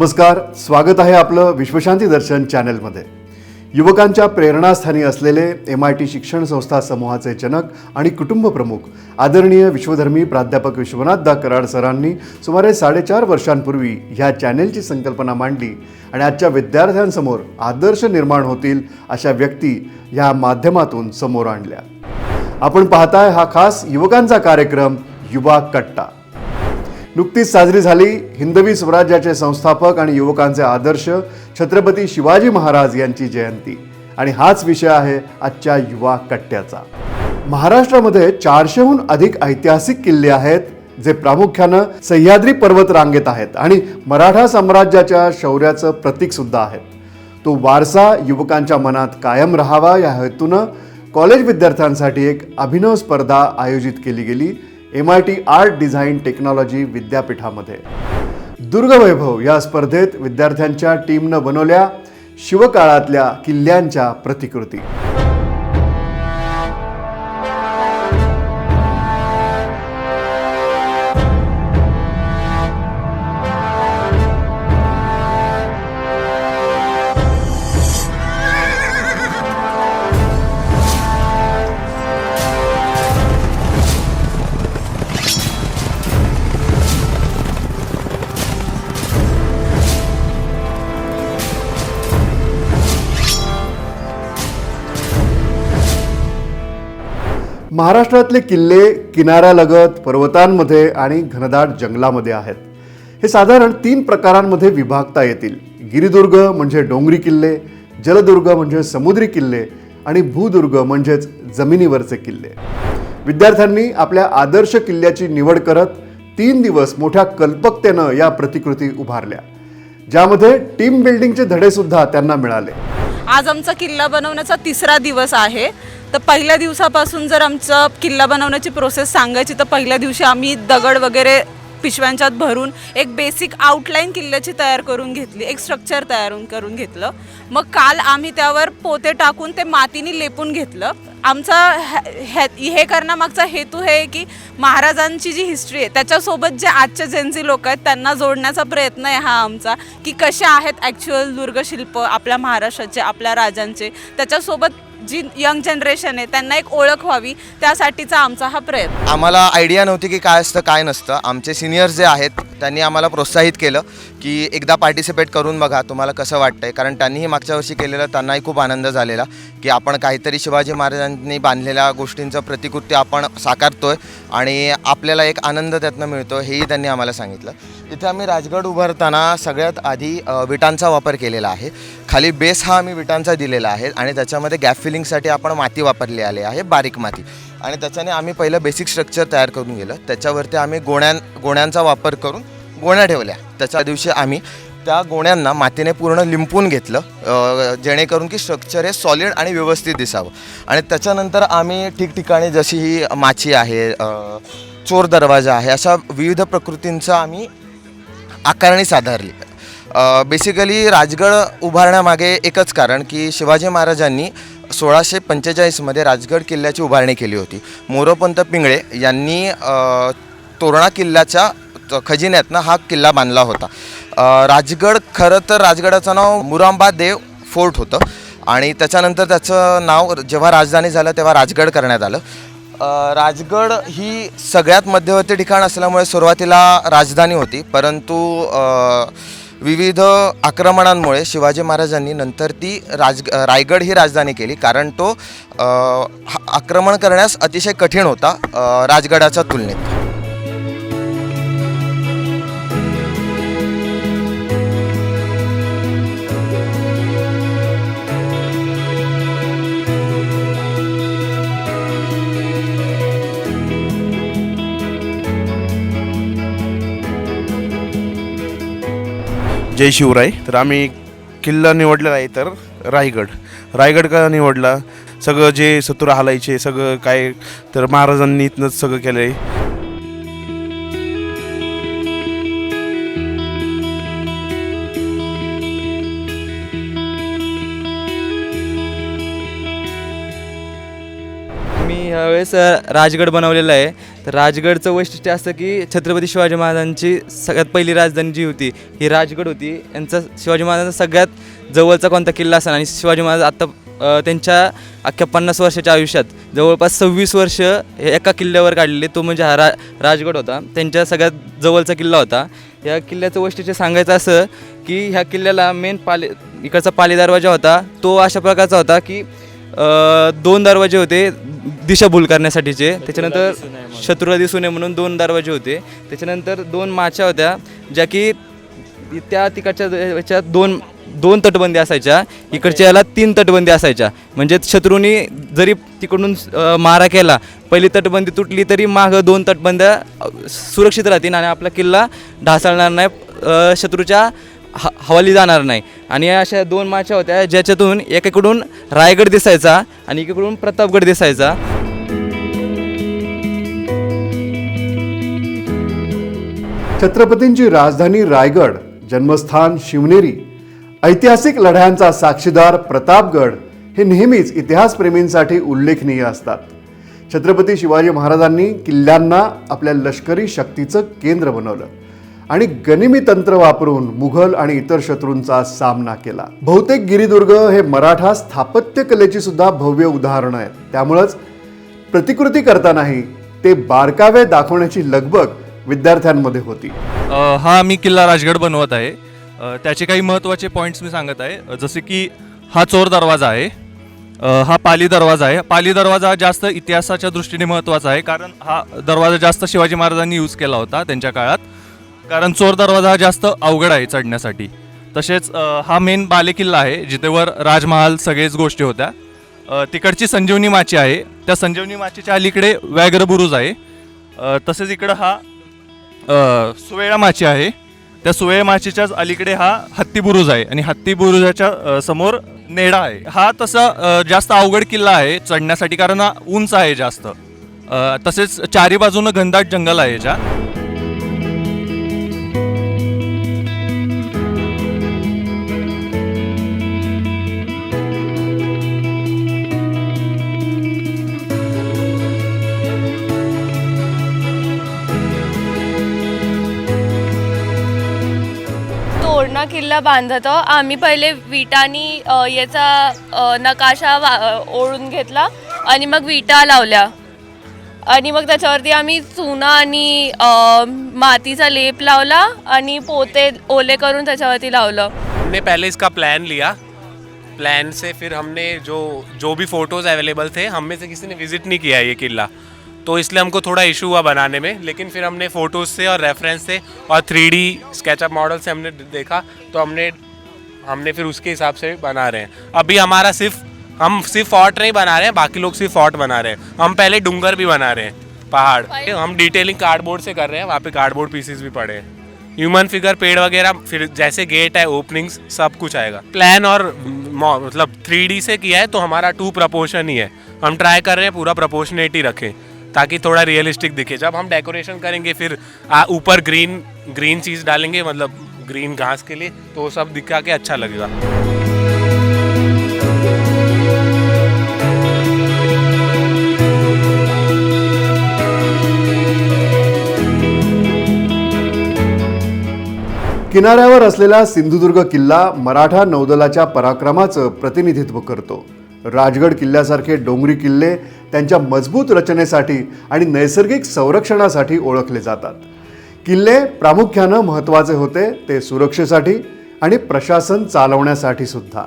नमस्कार, स्वागत आहे आपलं विश्वशांती दर्शन चॅनलमध्ये। युवकांच्या प्रेरणास्थानी असलेले MIT शिक्षण संस्था समूहाचे जनक आणि कुटुंब प्रमुख आदरणीय विश्वधर्मी प्राध्यापक विश्वनाथ कराड सरांनी सुमारे 4.5 वर्षांपूर्वी ह्या चॅनेलची संकल्पना मांडली आणि आजच्या विद्यार्थ्यांसमोर आदर्श निर्माण होतील अशा व्यक्ती ह्या माध्यमातून समोर आणल्या। आपण पाहताय हा खास युवकांचा कार्यक्रम युवा कट्टा। नुकतीच साजरी झाली हिंदवी स्वराज्याचे संस्थापक आणि युवकांचे आदर्श छत्रपती शिवाजी महाराज यांची जयंती आणि हाच विषय आहे आजच्या युवा कट्ट्याचा। महाराष्ट्रामध्ये 400हून अधिक ऐतिहासिक किल्ले आहेत जे प्रामुख्याने सह्याद्री पर्वत रांगेत आहेत आणि मराठा साम्राज्याच्या शौर्याचं प्रतीक सुद्धा आहेत। तो वारसा युवकांच्या मनात कायम राहावा या हेतूने कॉलेज विद्यार्थ्यांसाठी एक अभिनव स्पर्धा आयोजित केली गेली MIT आर्ट डिझाईन टेक्नॉलॉजी विद्यापीठामध्ये। दुर्गवैभव या स्पर्धेत विद्यार्थ्यांच्या टीमने बनवल्या शिवकाळातल्या किल्ल्यांच्या प्रतिकृती। महाराष्ट्रातले किल्ले किनाऱ्यालगत पर्वतांमध्ये आणि घनदाट जंगलामध्ये आहेत। हे साधारण 3 प्रकारांमध्ये विभागता येतील। गिरिदुर्ग म्हणजे डोंगरी किल्ले, जलदुर्ग म्हणजे समुद्री किल्ले आणि भूदुर्ग म्हणजेच जमिनीवरचे किल्ले। विद्यार्थ्यांनी आपल्या आदर्श किल्ल्याची निवड करत 3 दिवस मोठ्या कल्पकतेनं या प्रतिकृती उभारल्या, ज्यामध्ये टीम बिल्डिंगचे धडे सुद्धा त्यांना मिळाले। आज आमचा किल्ला बनवण्याचा 3रा दिवस आहे। तर पहिल्या दिवसापासून जर आमचा किल्ला बनवण्याची प्रोसेस सांगायची तर पहिल्या दिवशी आम्ही दगड वगैरे पिशव्यांच्यात भरून एक बेसिक आउटलाईन किल्ल्याची तयार करून घेतली, एक स्ट्रक्चर तयार करून घेतलं। मग काल आम्ही त्यावर पोते टाकून ते मातीने लेपून घेतलं। आमचा हे करण्यामागचा हेतू आहे की महाराजांची जी हिस्ट्री आहे त्याच्यासोबत जे आजचे जेनझी लोक आहेत त्यांना जोडण्याचा प्रयत्न आहे हा आमचा, की कशा आहेत ॲक्च्युअल दुर्गशिल्प आपल्या महाराष्ट्राचे, आपल्या राजांचे, त्याच्यासोबत जी यंग जनरेशन आहे त्यांना एक ओळख व्हावी, त्यासाठीचा आमचा हा प्रयत्न। आम्हाला आयडिया नव्हती की काय असतं काय नसतं। आमचे सिनियर्स जे आहेत त्यांनी आम्हाला प्रोत्साहित केलं की एकदा पार्टिसिपेट करून बघा तुम्हाला कसं वाटतंय, कारण त्यांनीही मागच्या वर्षी केलेलं, त्यांनाही खूप आनंद झालेला की आपण काहीतरी शिवाजी महाराजांनी बांधलेल्या गोष्टींचं प्रतिकृती आपण साकारतोय आणि आपल्याला एक आनंद त्यातनं मिळतो, हेही त्यांनी आम्हाला सांगितलं। इथे आम्ही राजगड उभारताना सगळ्यात आधी विटांचा वापर केलेला आहे। खाली बेस हा आम्ही विटांचा दिलेला आहे आणि त्याच्यामध्ये गॅप फिलिंगसाठी आपण माती वापरली आली आहे, बारीक माती, आणि त्याच्याने आम्ही पहिलं बेसिक स्ट्रक्चर तयार करून गेलं। त्याच्यावरती आम्ही गोण्यांचा वापर करून गोण्या ठेवल्या। त्याच्या दिवशी आम्ही त्या गोण्यांना मातीने पूर्ण लिंपून घेतलं जेणेकरून की स्ट्रक्चर हे सॉलिड आणि व्यवस्थित दिसावं। आणि त्याच्यानंतर आम्ही ठिकठिकाणी जशी ही माची आहे, चोर दरवाजा आहे, अशा विविध प्रकृतींचा आम्ही आकारणी साधारली। बेसिकली राजगड उभारण्यामागे एकच कारण की शिवाजी महाराजांनी 1645मध्ये राजगड किल्ल्याची उभारणी केली होती। मोरोपंत पिंगळे यांनी तोरणा किल्ल्याच्या खजिन्यातनं हा किल्ला बांधला होता। राजगड खरं तर राजगडाचं नाव मुरांबा देव फोर्ट होतं आणि त्याच्यानंतर त्याचं नाव जेव्हा राजधानी झालं तेव्हा राजगड करण्यात आलं। राजगड ही सगळ्यात मध्यवर्ती ठिकाण असल्यामुळे सुरुवातीला राजधानी होती, परंतु विविध आक्रमणांमुळे शिवाजी महाराजांनी नंतर ती रायगड ही राजधानी केली, कारण तो आक्रमण करण्यास अतिशय कठीण होता राजगडाच्या तुलनेत। जय शिवराय। तर आम्ही किल्ला निवडलेला आहे तर रायगड का निवडला, सगळं जे शत्रू हालायचे सगळं काय तर महाराजांनी इथनंच सगळं केलं आहे। मी ज्यावेळेस राजगड बनवलेला आहे तर राजगडचं वैशिष्ट्य असं की छत्रपती शिवाजी महाराजांची सगळ्यात पहिली राजधानी जी होती ही राजगड होती. यांचा शिवाजी महाराजांचा सगळ्यात जवळचा कोणता किल्ला असेल आणि शिवाजी महाराज आत्ता त्यांच्या अख्ख्या 50 वर्षाच्या आयुष्यात जवळपास 26 वर्ष हे एका किल्ल्यावर काढलेले, तो म्हणजे हा राजगड होता. त्यांच्या सगळ्यात जवळचा किल्ला होता. या किल्ल्याचं वैशिष्ट्य सांगायचं असं की ह्या किल्ल्याला मेन इकडचा पाली दरवाजा होता तो अशा प्रकारचा होता की 2 दरवाजे होते दिशाभूल करण्यासाठीचे. त्याच्यानंतर शत्रूला दिसू नये म्हणून 2 दरवाजे होते. त्याच्यानंतर 2 माच्या होत्या ज्या की त्या तिकडच्या याच्यात दोन तटबंदी असायच्या, इकडच्या याला 3 तटबंदी असायच्या. म्हणजे शत्रूंनी जरी तिकडून मारा केला, पहिली तटबंदी तुटली तरी मागं 2 तटबंद्या सुरक्षित राहतील आणि आपला किल्ला ढासळणार नाही, शत्रूच्या हवाली जाणार नाही. आणि अशा 2 माच्या होत्या ज्याच्यातून एकीकडून रायगड दिसायचा आणि एकीकडून प्रतापगड दिसायचा. छत्रपतींची राजधानी रायगड, जन्मस्थान शिवनेरी, ऐतिहासिक लढ्यांचा साक्षीदार प्रतापगड हे नेहमीच इतिहासप्रेमींसाठी उल्लेखनीय असतात. छत्रपती शिवाजी महाराजांनी किल्ल्यांना आपल्या लष्करी शक्तीचं केंद्र बनवलं आणि गनिमी तंत्र वापरून मुघल आणि इतर शत्रूंचा सामना केला. बहुतेक गिरिदुर्ग हे मराठा स्थापत्य कलेची सुद्धा भव्य उदाहरणं आहेत. त्यामुळंच प्रतिकृती करतानाही ते बारकावे दाखवण्याची लगबग विद्यार्थ्यांमध्ये होती. हा मी किल्ला राजगड बनवत आहे. त्याचे काही महत्त्वाचे पॉईंट्स मी सांगत आहे. जसे की हा चोर दरवाजा आहे, हा पाली दरवाजा आहे. पाली दरवाजा जास्त इतिहासाच्या दृष्टीने महत्त्वाचा आहे कारण हा दरवाजा जास्त शिवाजी महाराजांनी यूज केला होता त्यांच्या काळात. कारण चोर दरवाजा हा जास्त अवघड आहे चढण्यासाठी. तसेच हा मेन बालेकिल्ला आहे जिथे वर राजमहाल सगळेच गोष्टी होत्या. तिकडची संजीवनी माची आहे, त्या संजीवनी माचीच्या अलीकडे व्याघ्र बुरुज आहे. तसेच इकडं हा सुवेळा माची आहे, त्या सुवेळा माचीच्याच अलीकडे हा हत्ती बुरुज आहे आणि हत्ती बुरुजाच्या समोर नेडा आहे. हा तसा जास्त अवघड किल्ला आहे चढण्यासाठी कारण हा उंच आहे जास्त. तसेच चारी बाजूनं घनदाट जंगल आहे याच्या. तोरणा किल्ला बांधतो आम्ही पहिले विटांनी याचा नकाशा ओढून घेतला आणि मग विटा लावल्या आणि मग त्याच्यावरती आम्ही चुना आणि मातीचा लेप लावला आणि पोते ओले करून त्याच्यावरती लावलं. हमने पहले इसका प्लान लिया, प्लान से फिर हमने जो भी फ़ोटोज़ अवेलेबल थे, हम में से किसी ने विज़िट नहीं किया ये किला, तो इसलिए हमको थोड़ा इशू हुआ बनाने में. लेकिन फिर हमने फ़ोटोज़ से और रेफरेंस से और 3D स्केचअप मॉडल से हमने देखा तो हमने फिर उसके हिसाब से बना रहे हैं. अभी हमारा हम सिर्फ फोर्ट नहीं बना रहे हैं, बाकी लोग सिर्फ फोर्ट बना रहे हैं. हम पहले डूंगर भी बना रहे हैं, पहाड़. हम डिटेलिंग कार्डबोर्ड से कर रहे हैं, वहाँ पे कार्डबोर्ड पीसेस भी पड़े हैं. ह्यूमन फिगर, पेड़ वगैरह, फिर जैसे गेट है, ओपनिंग्स, सब कुछ आएगा. प्लान और मतलब 3D से किया है तो हमारा 2 प्रपोर्शन ही है. हम ट्राई कर रहे हैं पूरा प्रपोर्शनेट ही रखें ताकि थोड़ा रियलिस्टिक दिखे. जब हम डेकोरेशन करेंगे फिर ऊपर ग्रीन चीज़ डालेंगे, मतलब ग्रीन घास के लिए, तो वो सब दिखा के अच्छा लगेगा. किनाऱ्यावर असलेला सिंधुदुर्ग किल्ला मराठा नौदलाच्या पराक्रमाचं प्रतिनिधित्व करतो. राजगड किल्ल्यासारखे डोंगरी किल्ले त्यांच्या मजबूत रचनेसाठी आणि नैसर्गिक संरक्षणासाठी ओळखले जातात. किल्ले प्रामुख्यानं महत्त्वाचे होते ते सुरक्षेसाठी आणि प्रशासन चालवण्यासाठी सुद्धा.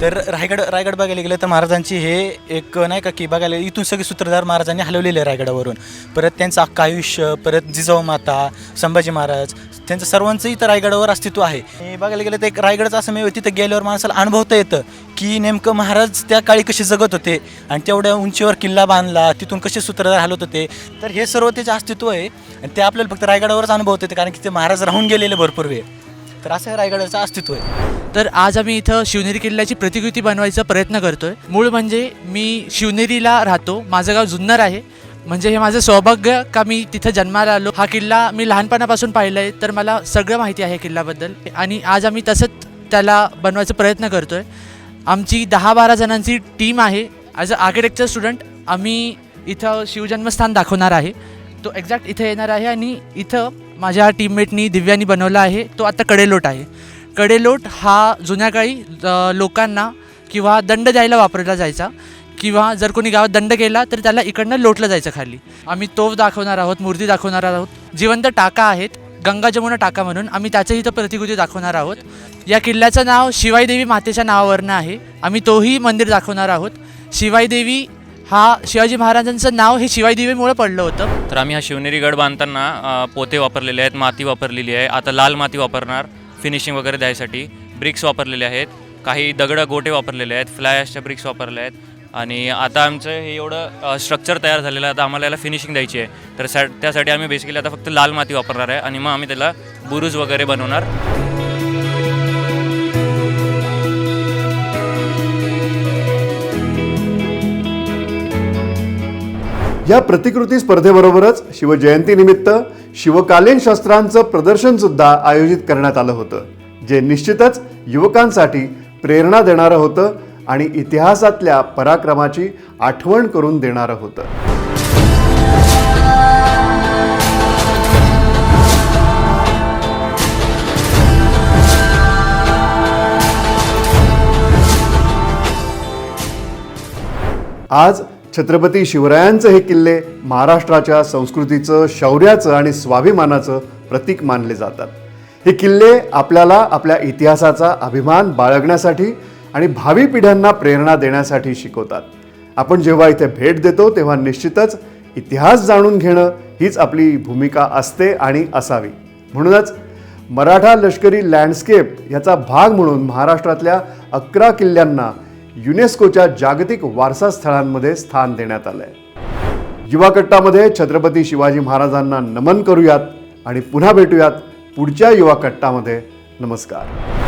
तर रायगड बघायला गेलं तर महाराजांची हे एक नाही का की बघायला इथून सगळे सूत्रधार महाराजांनी हलवलेले आहे रायगडावरून. परत त्यांचं अख्खं आयुष्य, परत जिजाऊ माता, संभाजी महाराज, त्यांचं सर्वांचं इथं रायगडावर अस्तित्व आहे. आणि बघायला गेलं तर एक रायगडचं असं मी तिथं गेल्यावर माणसाला अनुभवता येतं की नेमकं महाराज त्या काळी कसे जगत होते आणि तेवढ्या उंचीवर किल्ला बांधला, तिथून कसे सूत्रधार हलवत होते. तर हे सर्व त्याचं अस्तित्व आहे आणि ते आपल्याला फक्त रायगडावरच अनुभवता येते कारण की ते महाराज राहून गेलेले भरपूर वेळ. तर असं रायगडाचं अस्तित्व आहे. तर आज आम्ही इथं शिवनेरी किल्ल्याची प्रतिकृती बनवायचा प्रयत्न करतोय. मूळ म्हणजे मी शिवनेरीला राहतो, माझं गाव जुन्नर आहे. म्हणजे हे माझं सौभाग्य का मी तिथं जन्माला आलो. हा किल्ला मी लहानपणापासून पाहिला आहे, तर मला सगळं माहिती आहे किल्ल्याबद्दल. आणि आज आम्ही तसंच त्याला बनवायचा प्रयत्न करतोय. आमची 10-12 जणांची टीम आहे. ॲज अ आर्किटेक्चर स्टुडंट आम्ही इथं शिवजन्मस्थान दाखवणार आहे. तो एक्झॅक्ट इथे येणार आहे आणि इथं माझ्या टीममेटनी दिव्यानी बनवला आहे. तो आता कडेलोट आहे. कडेलोट हा जुन्या काळी लोकांना किंवा दंड द्यायला वापरला जायचा, किंवा जर कोणी गावात दंड केला तर त्याला इकडनं लोटलं जायचं खाली. आम्ही तोफ दाखवणार आहोत, मूर्ती दाखवणार आहोत, जिवंत टाका आहेत, गंगा जमुना टाका म्हणून आम्ही त्याचं इथं प्रतिकृती दाखवणार आहोत. या किल्ल्याचं नाव शिवाई देवी मातेच्या नावावरनं आहे. आम्ही तोही मंदिर दाखवणार आहोत. शिवाई देवी हा शिवाजी महाराजांचं नाव हे शिवाई देवीमुळे पडलं होतं. तर आम्ही हा शिवनेरी गड बांधताना पोते वापरलेले आहेत, माती वापरलेली आहे. आता लाल माती वापरणार फिनिशिंग वगैरे द्यायसाठी. ब्रिक्स वापरलेले आहेत, काही दगड गोटे वापरलेले आहेत, फ्लाय ॲशच्या ब्रिक्स वापरले आहेत. आणि आता आमचं हे एवढं स्ट्रक्चर तयार झालेलं आहे. आता आम्हाला याला फिनिशिंग द्यायची आहे. तर त्यासाठी आम्ही बेसिकली आता फक्त लाल माती वापरणार आहे आणि मग आम्ही त्याला बुरुज वगैरे बनवणार. या प्रतिकृती स्पर्धेबरोबरच शिवजयंतीनिमित्त शिवकालीन शस्त्रांचं प्रदर्शनसुद्धा आयोजित करण्यात आलं होतं, जे निश्चितच युवकांसाठी प्रेरणा देणारं होतं आणि इतिहासातल्या पराक्रमाची आठवण करून देणारं होतं. आज छत्रपती शिवरायांचे हे किल्ले महाराष्ट्राच्या संस्कृतीचं, शौर्याचं आणि स्वाभिमानाचं प्रतीक मानले जातात. हे किल्ले आपल्याला आपल्या इतिहासाचा अभिमान बाळगण्यासाठी आणि भावी पिढ्यांना प्रेरणा देण्यासाठी शिकवतात. आपण जेव्हा इथे भेट देतो तेव्हा निश्चितच इतिहास जाणून घेणं हीच आपली भूमिका असते आणि असावी. म्हणूनच मराठा लष्करी लँडस्केप याचा भाग म्हणून महाराष्ट्रातल्या 11 किल्ल्यांना युनेस्कोच्या जागतिक वारसा स्थळांमध्ये स्थान देण्यात आलं आहे. युवा कट्टामध्ये छत्रपती शिवाजी महाराजांना नमन करूयात आणि पुन्हा भेटूयात पुढच्या युवा कट्टामध्ये. नमस्कार.